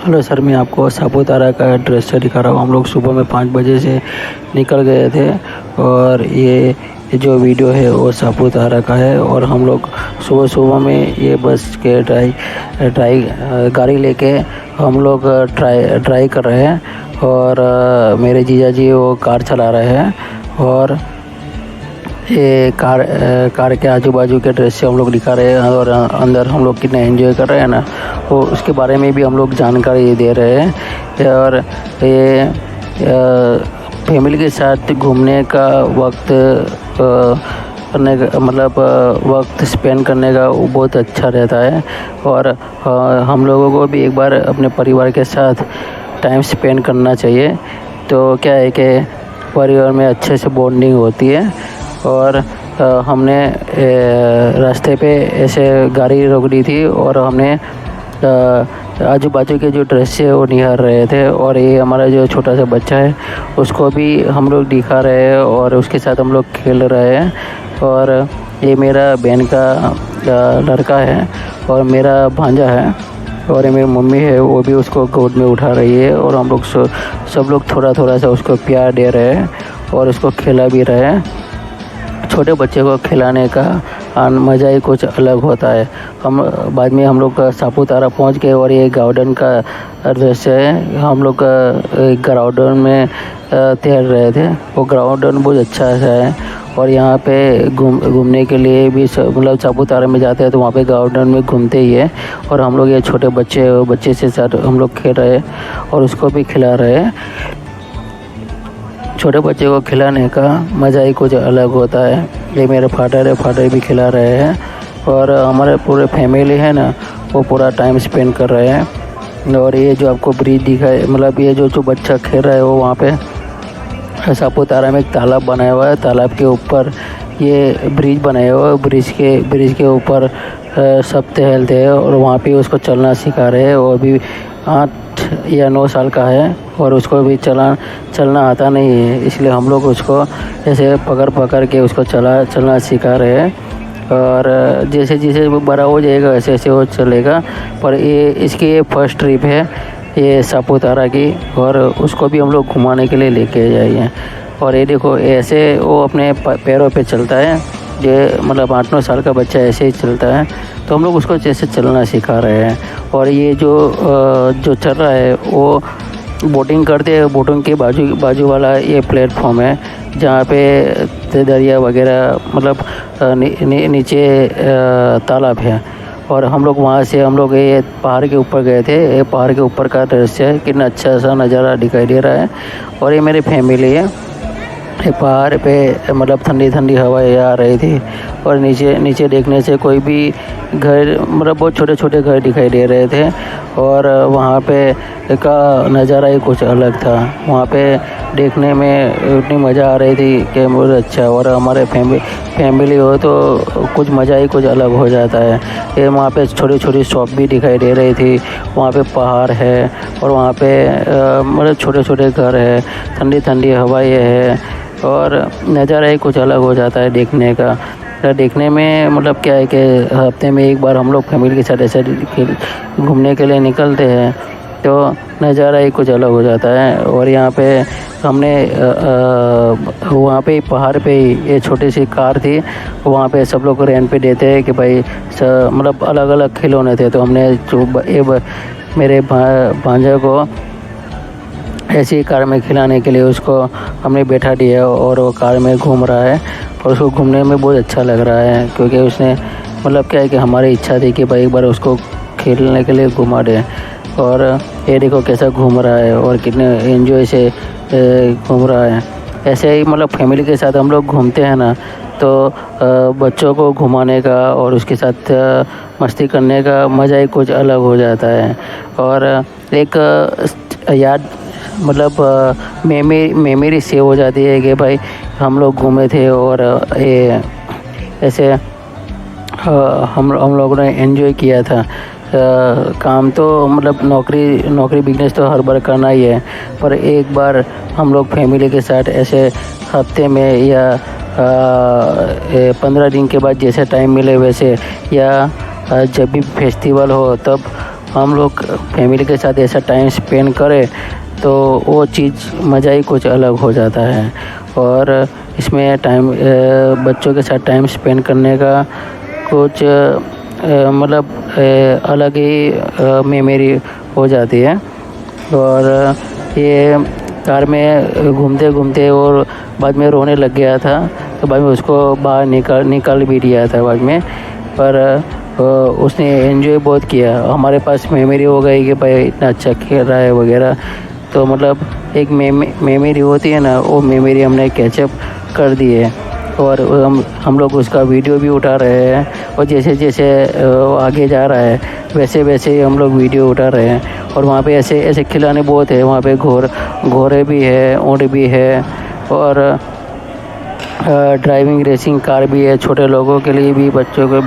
Hello sir, मैं आपको सापुतारा का दृश्य दिखा रहा हूँ। हम लोग सुबह में 5 बजे से निकल गए थे और ये जो वीडियो है वो सापुतारा का है। और हम लोग सुबह सुबह में ये बस के ट्राई गाड़ी लेके हम लोग ट्राई कर रहे हैं। और मेरे जीजा जी वो कार चला रहे हैं और ये कार के आजू बाजू के दृश्य हम लोग दिखा रहे हैं और अंदर हम लोग कितना एंजॉय कर रहे हैं ना, वो उसके बारे में भी हम लोग जानकारी दे रहे हैं। और ये फैमिली के साथ घूमने का वक्त करने का मतलब वक्त स्पेंड करने का वो बहुत अच्छा रहता है। और हम लोगों को भी एक बार अपने परिवार के साथ टाइम स्पेंड करना चाहिए। तो क्या है कि परिवार में अच्छे से बॉन्डिंग होती है। और हमने रास्ते पे ऐसे गाड़ी रोक दी थी और हमने आजू बाजू के जो दृश्य वो निहार रहे थे। और ये हमारा जो छोटा सा बच्चा है उसको भी हम लोग दिखा रहे हैं और उसके साथ हम लोग खेल रहे हैं। और ये मेरा बहन का लड़का है और मेरा भांजा है और ये मेरी मम्मी है, वो भी उसको गोद में उठा रही है। और हम लोग सब लोग थोड़ा थोड़ा सा उसको प्यार दे रहे हैं और उसको खिला भी रहे हैं। छोटे बच्चे को खिलाने का मज़ा ही कुछ अलग होता है। हम बाद में हम लोग सापुतारा पहुंच गए और ये गार्डन का दृश्य है। हम लोग गार्डन में तैर रहे थे। वो गार्डन बहुत अच्छा है और यहाँ पे घूमने के लिए भी मतलब सापुतारा में जाते हैं तो वहाँ पे गार्डन में घूमते ही है। और हम लोग ये छोटे बच्चे से साथ हम लोग खेल रहे हैं और उसको भी खिला रहे हैं। छोटे बच्चे को खिलाने का मज़ा ही कुछ अलग होता है। ये मेरे फादर भी खिला रहे हैं और हमारे पूरे फैमिली है ना, वो पूरा टाइम स्पेंड कर रहे हैं। और ये जो आपको ब्रिज दिखा है, मतलब ये जो बच्चा खेल रहा है वो वहाँ पे सापुतारा में एक तालाब बनाया हुआ है। तालाब के ऊपर ये ब्रिज बनाया हुआ है। ब्रिज के ऊपर सब टहलते हैं और वहाँ पे उसको चलना सिखा रहे हैं। वो भी 8 या 9 साल का है और उसको भी चलना आता नहीं है, इसलिए हम लोग उसको ऐसे पकड़ के उसको चलना सिखा रहे हैं। और जैसे जैसे वो बड़ा हो जाएगा वैसे वैसे वो चलेगा। पर इसकी फर्स्ट ट्रिप है ये सापुतारा की और उसको भी हम लोग घुमाने के लिए लेके जाइए। और ये देखो ऐसे वो अपने पैरों पे चलता है। ये मतलब 8-9 साल का बच्चा ऐसे ही चलता है, तो हम लोग उसको जैसे चलना सिखा रहे हैं। और ये जो चल रहा है वो बोटिंग करते हैं। बोटिंग के बाजू वाला ये प्लेटफॉर्म है जहाँ पे दरिया वगैरह मतलब नीचे तालाब है। और हम लोग वहाँ से हम लोग ये पहाड़ के ऊपर गए थे। ये पहाड़ के ऊपर का दृश्य है, कितना अच्छा सा नज़ारा दिखाई दे रहा है। और ये मेरी फैमिली है। ये पहाड़ पे मतलब ठंडी ठंडी हवाएं आ रही थी और नीचे देखने से कोई भी घर मतलब बहुत छोटे छोटे घर दिखाई दे रहे थे। और वहाँ पे का नज़ारा ही कुछ अलग था। वहाँ पे देखने में इतनी मज़ा आ रही थी कि बहुत अच्छा। और हमारे फैमिली हो तो कुछ मज़ा ही कुछ अलग हो जाता है। ये वहाँ पे छोटी छोटी शॉप भी दिखाई दे रही थी। वहाँ पे पहाड़ है और वहाँ पे मतलब छोटे छोटे घर है, ठंडी ठंडी हवाएं है और नज़ारा ही कुछ अलग हो जाता है देखने का। देखने में मतलब क्या है कि हफ्ते में एक बार हम लोग फैमिली के साथ ऐसे घूमने के लिए निकलते हैं तो नज़ारा ही कुछ अलग हो जाता है। और यहाँ पे हमने वहाँ पे पहाड़ पे ही ये छोटी सी कार थी, वहाँ पे सब लोग रेंट पे देते हैं कि भाई मतलब अलग अलग खिलौने थे। तो हमने मेरे भांजा को ऐसी कार में खिलाने के लिए उसको हमने बैठा दिया और वो कार में घूम रहा है और उसको घूमने में बहुत अच्छा लग रहा है। क्योंकि उसने मतलब क्या है कि हमारी इच्छा थी कि भाई एक बार उसको खेलने के लिए घुमा दें। और ये देखो कैसा घूम रहा है और कितने एंजॉय से घूम रहा है। ऐसे ही मतलब फैमिली के साथ हम लोग घूमते हैं ना, तो बच्चों को घुमाने का और उसके साथ मस्ती करने का मज़ा ही कुछ अलग हो जाता है। और एक याद मतलब मेमोरी सेव हो जाती है कि भाई हम लोग घूमे थे और ये ऐसे हम लोगों ने एंजॉय किया था। काम तो मतलब नौकरी बिजनेस तो हर बार करना ही है, पर एक बार हम लोग फैमिली के साथ ऐसे हफ्ते में या 15 दिन के बाद जैसे टाइम मिले वैसे, या जब भी फेस्टिवल हो तब हम लोग फैमिली के साथ ऐसा टाइम स्पेंड करें तो वो चीज़ मज़ा ही कुछ अलग हो जाता है। और इसमें बच्चों के साथ टाइम स्पेंड करने का कुछ मतलब अलग ही मेमोरी हो जाती है। और ये कार में घूमते घूमते और बाद में रोने लग गया था, तो बाद में उसको बाहर निकाल भी दिया था बाद में। पर उसने एंजॉय बहुत किया। हमारे पास मेमोरी हो गई कि भाई इतना अच्छा खेल रहा है वगैरह। तो मतलब एक मेमोरी होती है ना, वो मेमोरी हमने कैचअप कर दी है। और हम लोग उसका वीडियो भी उठा रहे हैं। और जैसे जैसे आगे जा रहा है वैसे वैसे ही हम लोग वीडियो उठा रहे हैं। और वहाँ पे ऐसे खिलौने बहुत है। वहाँ पे घोड़े भी है, ऊँट भी है, और ड्राइविंग रेसिंग कार भी है। छोटे लोगों के लिए भी, बच्चों के,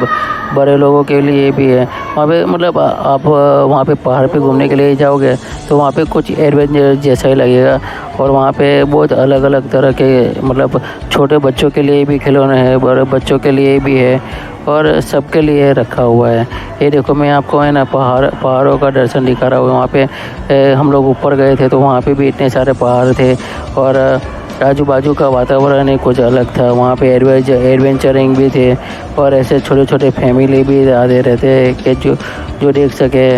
बड़े लोगों के लिए भी है। वहाँ पे मतलब आप वहाँ पे पहाड़ पे घूमने के लिए जाओगे तो वहाँ पे कुछ एडवेंचर जैसा ही लगेगा। और वहाँ पे बहुत अलग अलग तरह के मतलब छोटे बच्चों के लिए भी खिलौने हैं, बड़े बच्चों के लिए भी है, और सबके लिए रखा हुआ है। ये देखो, मैं आपको है ना पहाड़ों का दर्शन दिखा रहा हूँ। वहाँ पे हम लोग ऊपर गए थे तो वहाँ पे भी इतने सारे पहाड़ थे। और आजू बाजू का वातावरण ही कुछ अलग था। वहाँ पे एडवेंचरिंग भी थे। और ऐसे छोटे छोटे फैमिली भी आते रहते हैं कि जो देख सके।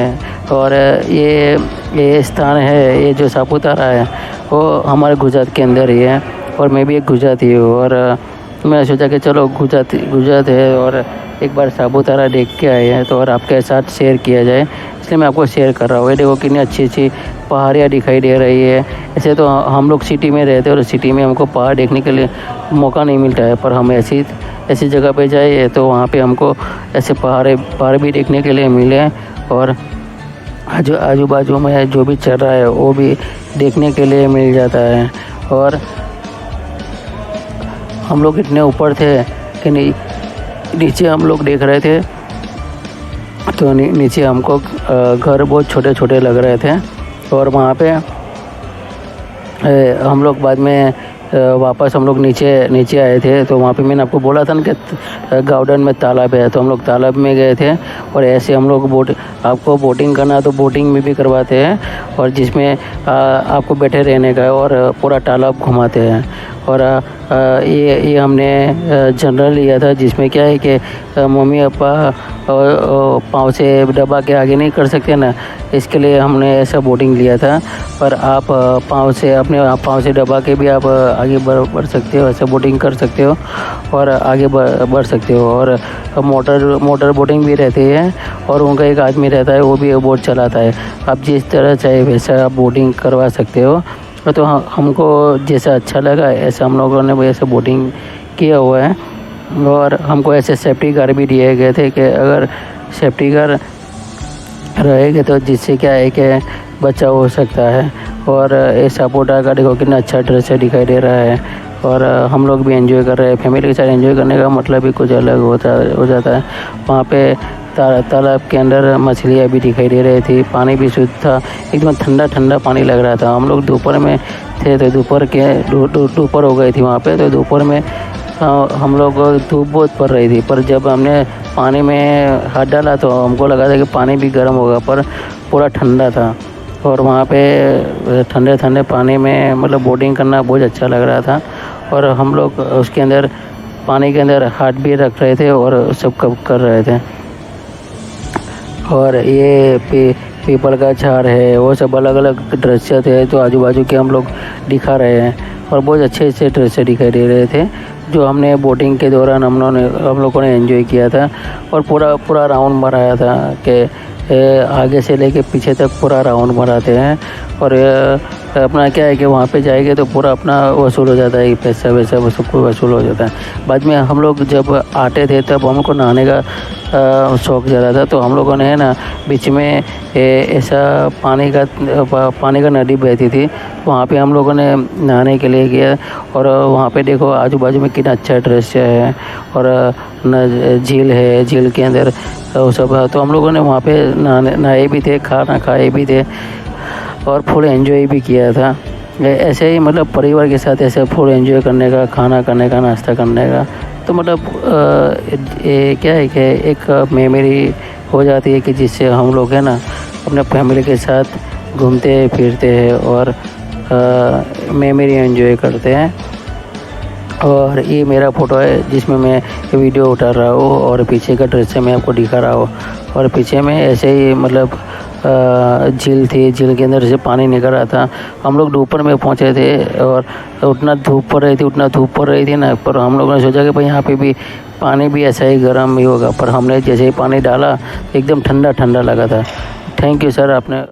और ये स्थान है, ये जो सापुतारा है वो हमारे गुजरात के अंदर ही है। और मैं भी एक गुजराती हूँ। और मैंने सोचा कि चलो गुजरात है और एक बार सापुतारा देख के आए हैं तो और आपके साथ शेयर किया जाए, इसलिए मैं आपको शेयर कर रहा हूँ। ये देखो कितनी अच्छी अच्छी पहाड़ियाँ दिखाई दे रही है। ऐसे तो हम लोग सिटी में रहते हैं और सिटी में हमको पहाड़ देखने के लिए मौका नहीं मिलता है। पर हम ऐसी जगह पे जाए तो वहाँ पे हमको ऐसे पहाड़ भी देखने के लिए मिले। और आजू बाजू में जो भी चल रहा है वो भी देखने के लिए मिल जाता है। और हम लोग इतने ऊपर थे कि नीचे हम लोग देख रहे थे तो नीचे हमको घर बहुत छोटे छोटे लग रहे थे। और वहाँ पे हम लोग बाद में वापस हम लोग नीचे आए थे। तो वहाँ पे मैंने आपको बोला था ना कि गार्डन में तालाब है, तो हम लोग तालाब में गए थे। और ऐसे हम लोग आपको बोटिंग करना है तो बोटिंग में भी करवाते हैं, और जिसमें आपको बैठे रहने का और पूरा तालाब घुमाते हैं। और ये हमने जनरल लिया था, जिसमें क्या है कि मम्मी पापा पाँव से दबा के आगे नहीं कर सकते ना, इसके लिए हमने ऐसा बोटिंग लिया था। पर आप पाँव से दबा के भी आप आगे बढ़ सकते हो, ऐसा बोटिंग कर सकते हो और आगे बढ़ सकते हो। और मोटर बोटिंग भी रहती है, और उनका एक आदमी रहता है वो भी बोट चलाता है। आप जिस तरह चाहे वैसा आप बोटिंग करवा सकते हो। तो हमको जैसा अच्छा लगा ऐसा हम लोगों ने ऐसे बोटिंग किया हुआ है। और हमको ऐसे सेफ्टी गार्ड भी दिए गए थे कि अगर सेफ्टी गार्ड रहेगा तो जिससे क्या है कि बचाव हो सकता है। और ये सापुतारा का देखो कितना अच्छा दृश्य दिखाई दे रहा है। और हम लोग भी एंजॉय कर रहे हैं। फैमिली के साथ एंजॉय करने का मतलब भी कुछ अलग हो जाता है। वहाँ पे तालाब के अंदर मछलियाँ भी दिखाई दे रही थी। पानी भी शुद्ध था, एकदम ठंडा ठंडा पानी लग रहा था। हम लोग दोपहर में थे तो दोपहर हो गई थी वहाँ पे। तो दोपहर में हम लोग धूप बहुत पड़ रही थी, पर जब हमने पानी में हाथ डाला तो हमको लगा था कि पानी भी गर्म होगा, पर पूरा ठंडा था। और वहाँ पे ठंडे ठंडे पानी में मतलब बोटिंग करना बहुत अच्छा लग रहा था। और हम लोग उसके अंदर पानी के अंदर हाथ भी रख रहे थे और सब कर रहे थे। और ये पीपल का झाड़ है, वो सब अलग अलग दृश्य थे तो आजू बाजू के हम लोग दिखा रहे हैं। और बहुत अच्छे अच्छे दृश्य दिखाई दे रहे थे जो हमने बोटिंग के दौरान हम लोगों ने एंजॉय किया था। और पूरा राउंड बनाया था कि आगे से लेके पीछे तक पूरा राउंड बनाते हैं। और अपना क्या है कि वहाँ पे जाएंगे तो पूरा अपना वसूल हो जाता है, पैसा वैसा वो सब कुछ वसूल हो जाता है। बाद में हम लोग जब आते थे तब हमको नहाने का शौक ज़्यादा था, तो हम लोगों ने है ना बीच में ऐसा पानी का नदी बहती थी, वहाँ पे हम लोगों ने नहाने के लिए गया। और वहाँ पे देखो आजू बाजू में कितना अच्छा दृश्य है। और झील है, झील के अंदर वो सब है। तो हम लोगों ने वहाँ पे नहाए भी थे, खाना खाए भी थे और फुल एंजॉय भी किया था। ऐसे ही मतलब परिवार के साथ ऐसे फुल एंजॉय करने का, खाना करने का, नाश्ता करने का, तो मतलब ये क्या है कि एक मेमोरी हो जाती है कि जिससे हम लोग है ना अपने फैमिली के साथ घूमते फिरते हैं और मेमोरी एंजॉय करते हैं। और ये मेरा फ़ोटो है जिसमें मैं वीडियो उतार रहा हूँ और पीछे का दृश्य मैं आपको दिखा रहा हूँ। और पीछे में ऐसे ही मतलब झील थी, झील के अंदर से पानी निकल रहा था। हम लोग दोपहर में पहुँचे थे और उतना धूप पड़ रही थी ना, पर हम लोगों ने सोचा कि भाई यहाँ पे भी पानी भी ऐसा ही गर्म ही होगा, पर हमने जैसे ही पानी डाला एकदम ठंडा ठंडा लगा था। थैंक यू सर, आपने